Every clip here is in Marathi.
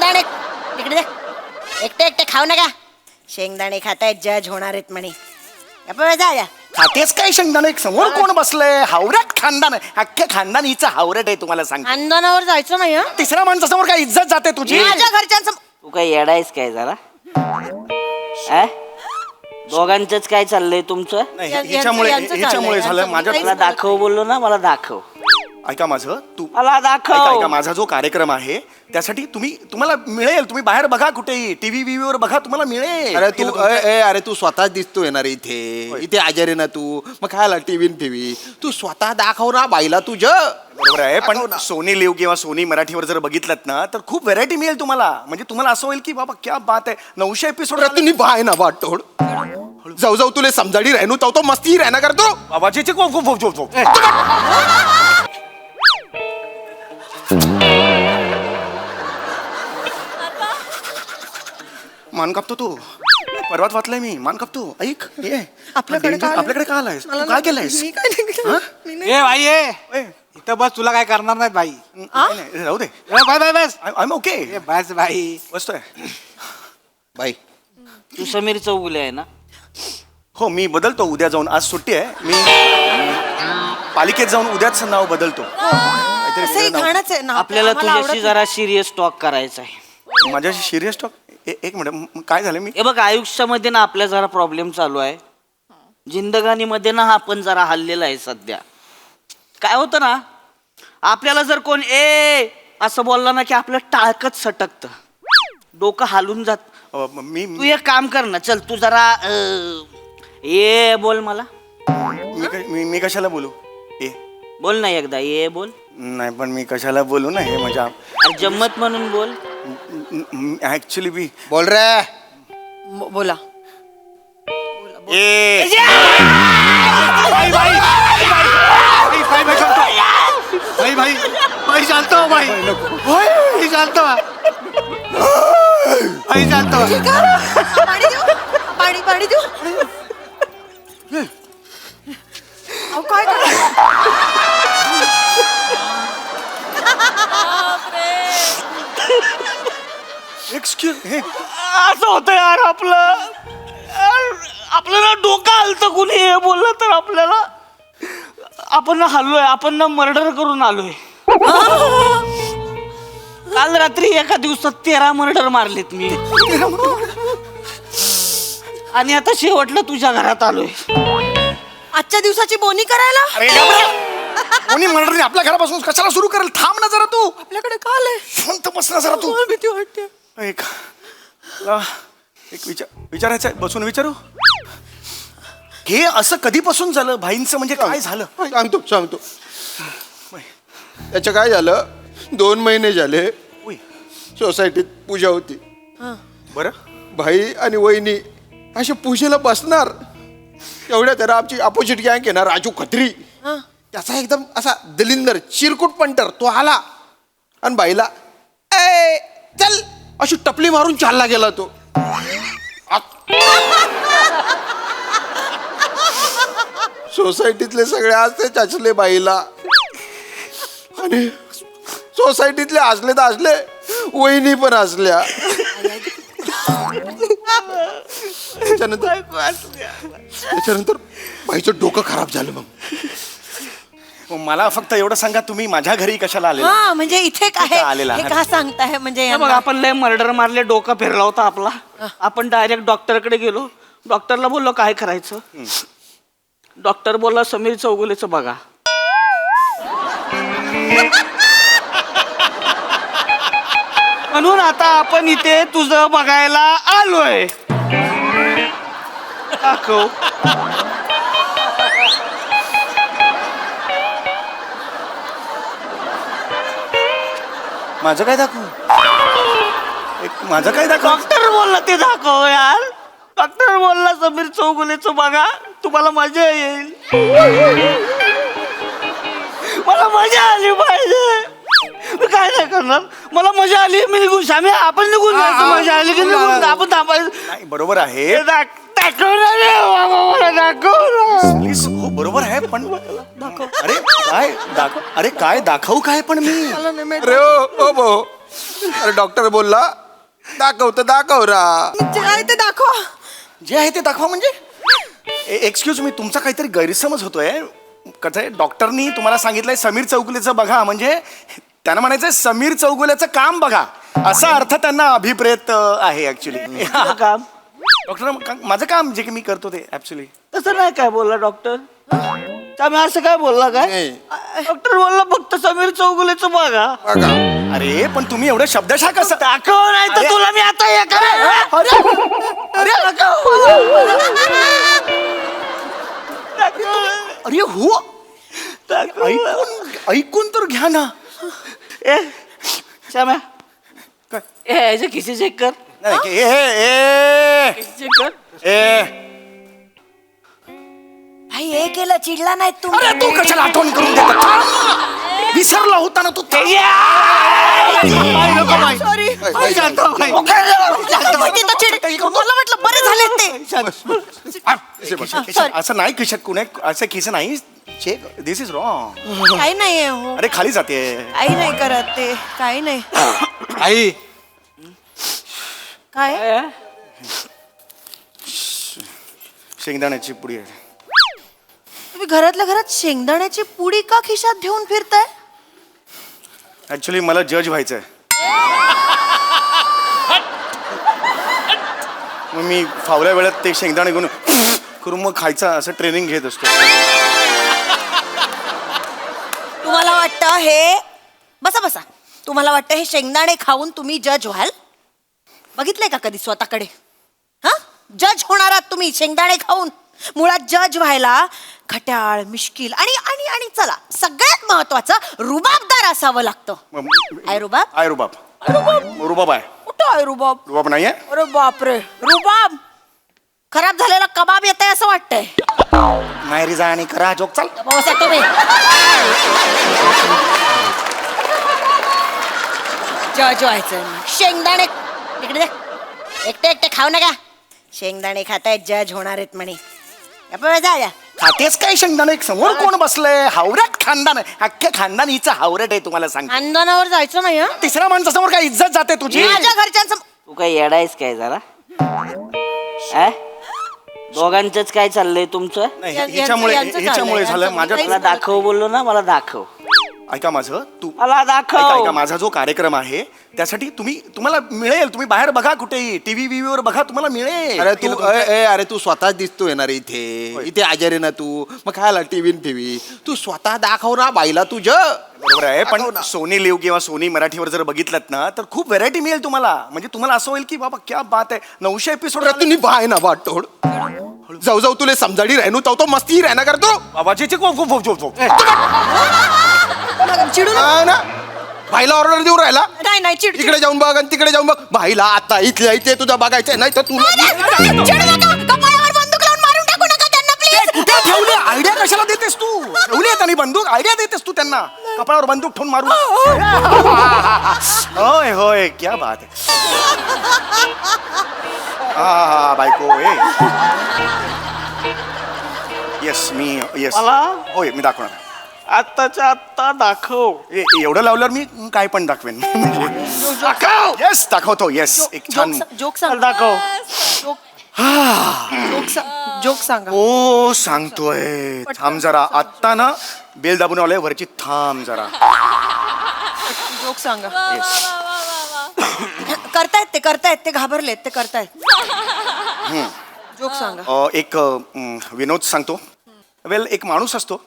शेंगदाणे इकडे दे. एकटे एकटे खाऊ नका. शेंगदाणे खातायत जज होणार आहेत म्हणे. जा. खातेच काय शेंगदाणे? समोर कोण बसलंय? हावरट खानदान आहे. अख्ख्या खानदान हिचं हावरट आहे तुम्हाला सांग. खानदानावर जायचं नाही. तिसऱ्या माणसासमोर काय इज्जत जाते तुझी? माझ्या घरच्यांसमोर. तू काय येडायस काय जरा? दोघांचंच काय चाललंय तुमचं? हिच्यामुळे झालं. मला दाखव बोललो ना, मला दाखव. ऐका माझं, तू मला दाखव. ऐका माझा जो कार्यक्रम आहे त्यासाठी तुम्हाला मिळेल. तुम्ही बाहेर बघा, कुठेही टीव्ही वीवीवर बघा, तुम्हाला मिळेल. अरे तू स्वतः दिसतोय ना रे इथे आजारी ना तू, मग खायला टीव्ही तू स्वतः दाखव ना बाईला तुझं. बरोबर आहे, पण सोनी लिव्ह किंवा सोनी मराठीवर जर बघितलं ना तर खूप व्हरायटी मिळेल तुम्हाला. म्हणजे तुम्हाला असं होईल की बाबा क्या बात आहे, 900 एपिसोड तुम्ही बाय ना वाटोड जाऊ तुले समजाडी राहणू तो मस्ती राहना करतो बाबाची मान कापतो तू. परवात वाचलंय मी, मान कापतो. ऐक ये आपल्याकडे का आलायस? तू काय केलंयस? ए भाई इथं बस, तुला काय करणार नाहीत भाई. राहू दे. बाय बस. I am okay. बस भाई. बसतोय. बाई तू समीर चौगुले आहे ना? हो, मी बदलतो उद्या जाऊन. आज सुट्टी आहे. मी पालिकेत जाऊन उद्याच नाव बदलतो. आपल्याला तुझ्याशी जरा सिरियस टॉक करायचा आहे. माझ्याशी सिरियस टॉक? एक मिनिट, काय झालं? मी हे बघ, आयुष्यामध्ये ना आपल्या जरा प्रॉब्लेम चालू आहे. जिंदगानीमध्ये ना आपण जरा हल्लेला आहे सध्या. काय होतं ना, आपल्याला जर कोण असं बोलला ना की आपलं टाळकच सटकतं, डोकं हालून जात. तू एक काम कर ना, चल तू जरा ये बोल मला. मी कशाला बोलू? बोल ना एकदा, ये बोल. नाही, पण मी कशाला बोलू ना? हे म्हणजे जम्मत म्हणून बोल. ऍक्च्युली मी बोल रे. बोला. भाई जानता हूँ भाई. भाई जानता हूँ. भाई जानता हूँ. पाणी देऊ. काय असं होतं यार आपलं ना डोकं हलतं. कुणी हे बोललं तर आपल्याला, आपण ना हल्लोय, आपण ना मर्डर करून आलोय. काल रात्री एका दिवसात 13 मर्डर मारलेत मी. आणि आता शेवटला तुझ्या घरात आलोय. आजच्या दिवसाची बोनी करायला. कोणी मर्डर आपल्या घरापासून कशाला सुरू करेल? थांब ना जरा तू. आपल्याकडे का आलंय? शांत बस ना जरा तू. भीती वाटते. एक विचारायचं, बसून विचारू. हे असं कधीपासून झालं भाईंचं? म्हणजे काय झालं? सांगतो. त्याचं काय झालं, 2 महिने झाले सोसायटीत पूजा होती. बरं. भाई आणि वहिनी अशा पूजेला बसणार, एवढ्या त्याला आमची अपोजिट गँग आहे ना, राजू खत्री, त्याचा एकदम असा दलिंदर चिरकुट पंटर तो आला आणि बाईला चल अशी टपली मारून चालला गेला तो. सोसायटीतले सगळे असते चचले बाईला, आणि सोसायटीतले असले तर असले, वहिनी पण असल्या. त्याच्यानंतर बाईचं डोकं खराब झालं. मग मला फक्त एवढं सांगा, तुम्ही माझ्या घरी कशाला आले? म्हणजे इथे काय हे का सांगताय? म्हणजे बघ, आपण लय मर्डर मारले, डोका फिरला होता आपला. आपण डायरेक्ट डॉक्टरकडे गेलो. डॉक्टरला बोललो काय करायचं. डॉक्टर बोलला समीर चौगुलेचं बघा. म्हणून आता आपण इथे तुझं बघायला आलोय. दाखव. माझं काय दाखवू? माझं काय दाखव? डॉक्टर बोलला ते दाखव यार. डॉक्टर बोलला समीर चौगुलेचं बघा, तुम्हाला मजा येईल. मला मजा आली पाहिजे. मी काय नाही करणार, मला मजा आली, मी निघून श्यामी आपण निघून जायचं. मजा आली की निघून आपण थांबायचं. नाही, बरोबर आहे. दाखव ना रे बाबा, मला दाखव ना. प्लीज. हो बरोबर आहे, पण अरे काय दाखव? अरे काय दाखवू काय? पण मी अरे ओ भाऊ, अरे डॉक्टर बोलला दाखव तर दाखव रा. जे आहे ते दाखवा. जे आहे ते दाखवा म्हणजे एक्सक्यूज मी, तुमचा काहीतरी गैरसमज होतोय. कसं आहे, डॉक्टरनी तुम्हाला सांगितलंय समीर चौगुलेचं बघा, म्हणजे त्यांना म्हणायचंय समीर चौगुलेचं काम बघा, असा अर्थ त्यांना अभिप्रेत आहे ऍक्च्युली. तुझं काम डॉक्टर माझं काम जे की मी करतो ते ऍक्च्युली. तसं नाही काय बोलला डॉक्टर. आम्ही असं काय बोलला काय? नाही. डॉक्टर बोलला फक्त समीर चौगुलेचं बघा. बघा. अरे पण तुम्ही एवढं शब्दशः कसं दाखव नाही तर अरे. तुला मी आता हे करेन. अरे अरे हो, ऐकून तर घ्या ना. ए श्याम्या काय? याचे खिसे चेक कर. नाही, ए चेक कर. ए भाई हे केलं चिडला नाही तुम्ही. अरे तू कशाला आठवण करून देता? विसरला होता ना तू. सॉरी. मला वाटलं बरे झाले ते. असं नाही खिशात कुणी असं खिसे नाही. Check, this is wrong. काही नाही हो, अरे खाली जाते. काही नाही करत ते, काही नाही. आई काय शेंगदाण्याची पुडी आहे. तुम्ही घरातल्या घरात शेंगदाण्याची पुडी का खिशात घेऊन फिरताय? ऍक्च्युली मला जज व्हायचंय. मग मी फावल्या वेळात ते शेंगदाणे घेऊन करून मग खायचं असं ट्रेनिंग घेत असतो. तुम्हाला वाटतं हे बसा बसा, तुम्हाला वाटतं हे शेंगदाणे खाऊन तुम्ही जज व्हाल? बघितलंय का कधी स्वतःकडे? हा, जज होणार आहात तुम्ही शेंगदाणे खाऊन. मुळात जज व्हायला खट्याळ, मिश्किल आणि आणि आणि चला सगळ्यात महत्वाचं रुबाबदार असावं लागतं. आहे रुबाब? आय रुबाब. रुबाब आहे. कुठं आहे रुबाब? रुबाब नाहीये. अरे बापरे, रुबाब खराब झालेला कबाब येत आहे असं वाटतंय. माहेरी जा आणि करा जोक. चाल. बसा तुम्ही. जज व्हायचं शेंगदाणे तिकडे दे. एकटे एकटे खाऊ नका. शेंगदाणे खातायत जज होणार आहेत म्हणे. जा. खातेच काय शेंगदाणे? समोर कोण बसलंय? हावरट खानदान आहे. अख्खे खानदान हिचं हावरट आहे तुम्हाला सांग. खानदानावर जायचं नाही हं? तिसऱ्या माणसासमोर काय इज्जत जाते तुझी? माझ्या घरच्यांचं तू काय येडायस काय जरा? दोघांचंच काय चाललंय तुमचं? नाही, यांचं हिच्यामुळे चाललंय, हिच्यामुळे झालं यांचं माझ्या. काहीच मला दाखव बोललो ना, मला दाखव. ऐका माझं, तू मला ऐका दाखव. माझा जो कार्यक्रम आहे त्यासाठी तुम्हाला मिळेल. तुम्ही बाहेर बघा, कुठेही टीव्ही वर बघा, तुम्हाला मिळेल. अरे तू अरे तू स्वतः दिसतोय ना रे इथे. इथे आजारी आहे ना तू, मग खायला टीव्ही तू स्वतः दाखव ना बाईला तुझ्या. बरोबर आहे, पण सोनी लिव्ह किंवा सोनी मराठीवर जर बघितलं ना तर खूप व्हरायटी मिळेल तुम्हाला. म्हणजे तुम्हाला असं होईल की बाबा क्या बात आहे, 900 एपिसोड. तुम्ही बाय ना वाटोड जाऊ जाऊ तुले समजाडी राहणू तो मस्ती राहना करतो बाबाची चिडू नका. हा ना. भाईला ऑर्डर देऊ राहिला. नाही नाही चिड इकडे जाऊन बघ आणि तिकडे जाऊन बघ. भाईला आता इथल्या इथे तुझा बघायचंय नाही तर तुला चिडू नका. कपाळावर बंदूक लावून मारून टाकू नका त्यांना प्लीज. कुठे ठेवली? आयडिया कशाला देतेस तू? ठेवली आहे त्यांनी बंदूक, आयडिया देतेस तू त्यांना. कपाळावर बंदूक ठेवून मारू. होय होय, क्या बात आहे. हा बायको. येस मी येस मला होय मी दाखवणार. आत्ताच्या आत्ता दाखव. एवढं लावल्यावर मी काय पण दाखवेन. येस दाखवतो. येस एक छान. जोक सांग. दाखव. जोक सांगा. ओ सांगतोय. थांब जरा. आत्ता ना बेल दाबून आलोय वरची. थांब जरा. जोक सांगा. येस. करतायत ते घाबरलेत ते करतायत. जोक सांगा. एक विनोद सांगतो. वेल एक माणूस असतो,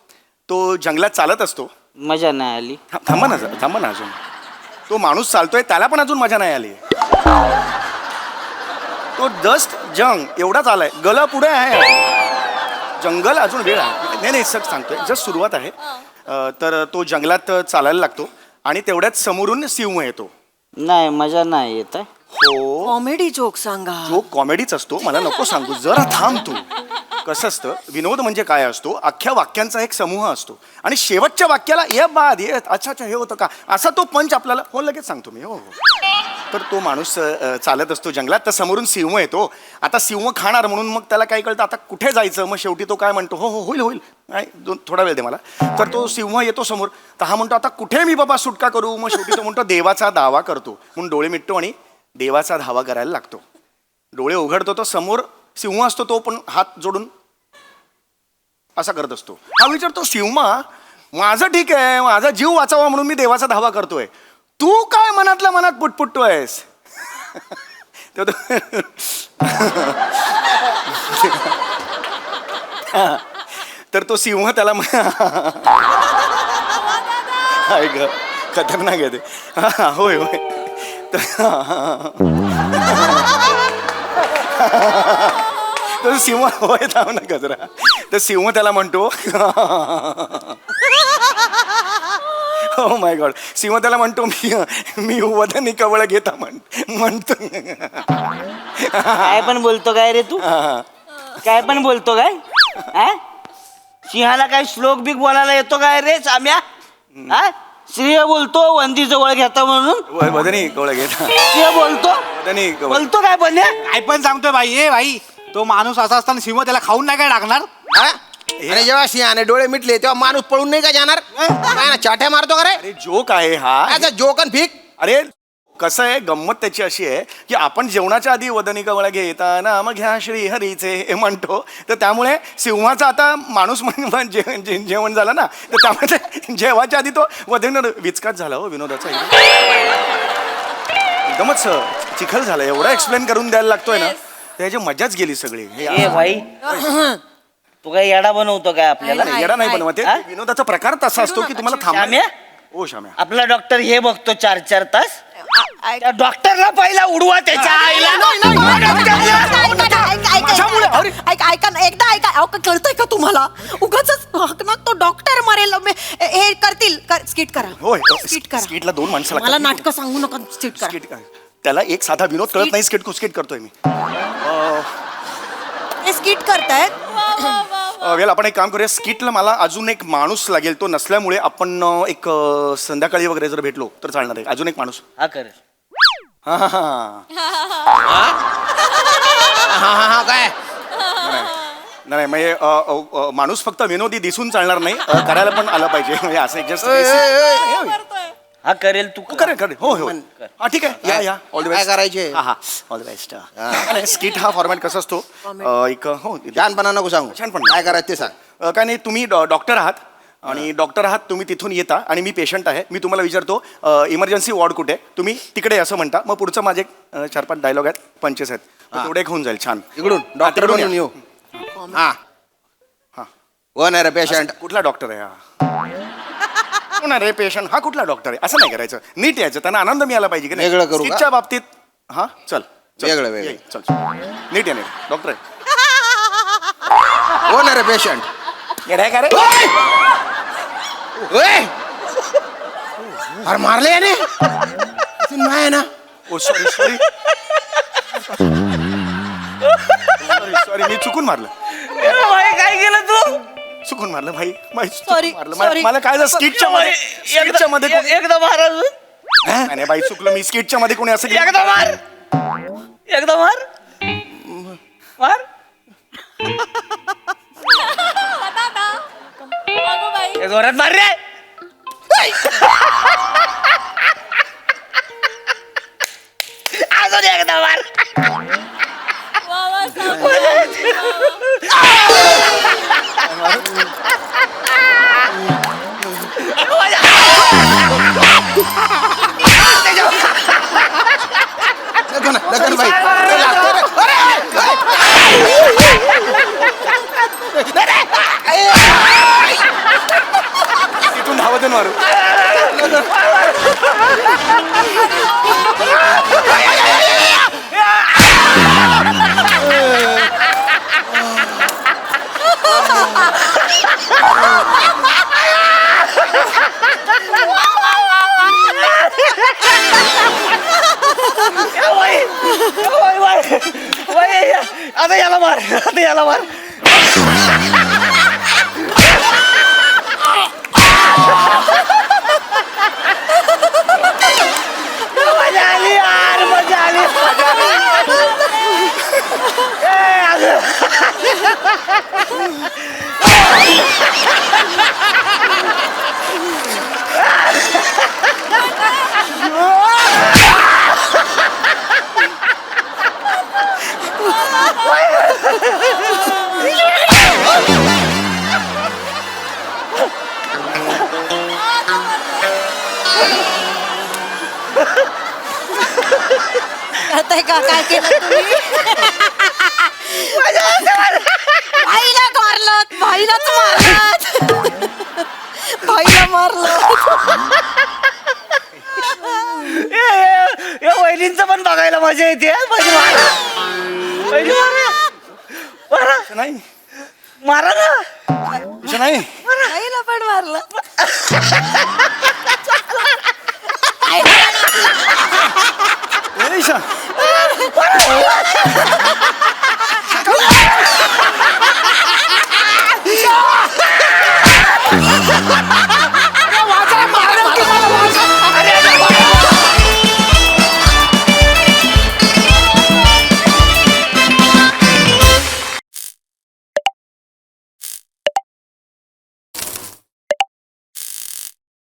तो जंगलात चालत असतो. मजा नाही आली. थांबा ना अजून. तो माणूस चालतोय, त्याला पण अजून मजा नाही आली. तो जस्ट जंग एवढाच आलाय, गला पुढे आहे. जंगल अजून वेळ आहे. नाही सच सांगतोय, जस्ट सुरुवात आहे. तर तो जंगलात चालायला लागतो आणि तेवढ्यात समोरून सिंह येतो. नाही मजा नाही येत आहे. हो, कॉमेडी जोक सांगा. जो कॉमेडीच असतो. मला नको सांगू, जरा थांब तू. कसं असतं, विनोद म्हणजे काय असतो, अख्ख्या वाक्यांचा एक समूह असतो आणि शेवटच्या वाक्याला ये बाद ये अच्छा अच्छा हे होतं का असा तो पंच आपल्याला हो लगेच सांगतो मी. हो हो. तर तो माणूस चालत असतो जंगलात, तर समोरून सिंह येतो. आता सिंह खाणार म्हणून मग त्याला काय कळतं आता कुठे जायचं. मग शेवटी तो काय म्हणतो, हो हो होईल होईल, नाही थोडा वेळ दे मला. तर तो सिंह येतो समोर, तर हा म्हणतो आता कुठे मी बाबा सुटका करू. मग शेवटी तो म्हणतो देवाचा दावा करतो म्हणून डोळे मिटतो आणि देवाचा धावा करायला लागतो. डोळे उघडतो तो समोर सिंह असतो, तो पण हात जोडून असा करत असतो. हा विचारतो सिंह, माझं ठीक आहे, माझा जीव वाचावा म्हणून मी देवाचा धावा करतोय, तू काय मनातल्या मनात पुटपुटतोयस. तर तो सिंह त्याला ऐक खतरनाक आहे ते. होय होय. तर सिंह होय थांब ना गजरा. तर सिंह त्याला म्हणतो हो माय गॉड. सिंह त्याला म्हणतो मी वदनी कवळ घेता म्हणतो. काय पण बोलतो काय रे तू, काय पण बोलतो काय. सिंहाला काय श्लोक बिक बोलायला येतो काय रे साम्या. श्रीय बोलतो वंदी जवळ घेता म्हणून. वदनी कवळ घेता सिंह बोलतो, वदनी कवळ. बोलतो काय पण काय पण सांगतोय भाई. ए भाई, तो माणूस असा असताना सिंह त्याला खाऊन नाही काय टाकणार. हा? आणि जेव्हा सिंहाने डोळे मिटले तेव्हा माणूस पळून नाही का जाणार. काय ना चाट्या मारतो का रे. अरे जोक आहे हा. आता जोकन फिक. अरे कसं आहे, गंमत त्याची अशी आहे की आपण जेवणाच्या आधी वदनी कवळ घेता नाम घ्या श्री हरीचे हे म्हणतो. तर त्यामुळे सिंहाचा आता माणूस जेवण झालं ना, तर त्यामुळे जेवायच्या आधी तो वदनी विचकाच झाला हो विनोदाचा. एकदमच चिखल झाला. एवढा एक्सप्लेन करून द्यायला लागतोय ना, त्याची मजाच गेली सगळी. ए भाई, तू काय येडा बनवतो काय आपल्याला. नाही, येडा नाही नाही. बनवत. हा? विनोदाचा प्रकार तसा असतो की तुम्हाला थांबा. श्याम्या? ओ श्याम्या, आपला डॉक्टर हे बघतो 4-4 तास. त्या डॉक्टरला पहिला उडवा त्याच्या आईला. ऐका ना, एकदा ऐका. अहो, कळतंय का तुम्हाला. उगाच तो डॉक्टर मरेल हे करतील. स्किट करा, होय स्किट करा. स्किटला 2 माणसं मला लागतात. नाटकं सांगू नका. स्किट करा. स्किट त्याला एक साधा विनोद कळत नाही. स्किट करतोय मी. हे स्किट करतायत. वेल आपण एक काम करूया. स्किटला मला अजून एक माणूस लागेल. तो नसल्यामुळे आपण एक संध्याकाळी वगैरे जर भेटलो तर चालणार आहे. अजून एक माणूस. हा करेल. हा हा हा हा काय नाही म्हणजे माणूस फक्त विनोदी दिसून चालणार नाही, करायला पण आलं पाहिजे. म्हणजे असं जस्ट हा करेल तू. करेल हो हो. हा ठीक आहे. या ऑल द काय बेस्ट. करायचे. हा ऑल द बेस्ट. स्किट हा फॉर्मॅट कसा असतो, एक हो छानपणा नको सांगू. छानपणा. काय करायचं ते सांग. काय नाही, तुम्ही डॉक्टर आहात आणि डॉक्टर आहात, तुम्ही तिथून येता आणि मी पेशंट आहे. मी तुम्हाला विचारतो इमर्जन्सी वॉर्ड कुठे, तुम्ही तिकडे असं म्हणता. मग पुढचं माझे 4-5 डायलॉग आहेत, पंचेस आहेत. तेवढे एक होऊन जाईल. छान. इकडून डॉक्टर तिकडून म्हणून या. येऊ. हा हा. कोण आहे रे पेशंट. कुठला डॉक्टर आहे हा. कोण आहे रे पेशंट, हा कुठला डॉक्टर आहे. असं नाही करायचं, नीट यायचं. त्यांना आनंद मिळाला पाहिजे की वेगळं करू का? स्किटच्या बाबतीत. हा चल वेगळं ये, चल नीट या. नीट डॉक्टर आहे. कोण आहे रे पेशंट. येडा आहे का रे. अरे मारले याने. नाही ना. ओ सॉरी सॉरी सॉरी मी चुकून मारलं. काय केलं तू. चुकून मारलं भाई. Sorry, sorry. मला काय झालं स्किटच्या मध्ये कोणी- एकदा मार अजून. नाही नाही बाई चुकलं मी. स्किटच्या मध्ये कोणी असं केलं? एकदा मार. एकदा मार. मार. जोरात मार रे. अजून एकदा मार. लगन बाई. तिथून धावत मारू. आता याला मार. आता याला मार. मजा आली यार, मजा आली, मजा आली. ए, अगं. कळतंय का काय केलं तुम्ही? भाईला मारलं, भाईलाच मारलं, भाईला मारलं. या वहिनींचं पण बघायला मजा येते हं. वहिनी मारा. वहिनी मारा. मारा. असं नाही मारा ना. असं नाही भाईला पण मारलं. ए, ईशा.